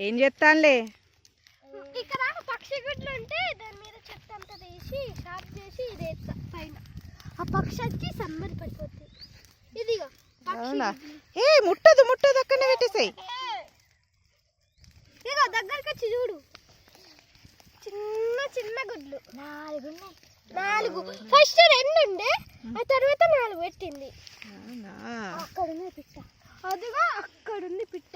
ఏం చేస్తానులే ఇక్కడ పక్షి గుడ్లు ఉంటే దాని మీద చెత్త అంతా తీసి షాప్ చేసి ఇది పైన ఆ పక్షి వచ్చి సమ్మర్ పడిపోతుంది. ఇదిగో ఏ ముట్టదు ముట్టదు అక్కడనే పెట్టేసాయి. ఇదిగో దగ్గరకు వచ్చి చూడు, చిన్న చిన్న గుడ్లు 4 ఉన్నాయి. 4 ఫస్ట్ 2 ఉండే, ఆ తర్వాత 4 పెట్టింది. అక్కడ ఉంది పిట్ట, అదిగో అక్కడ ఉంది పిట్ట.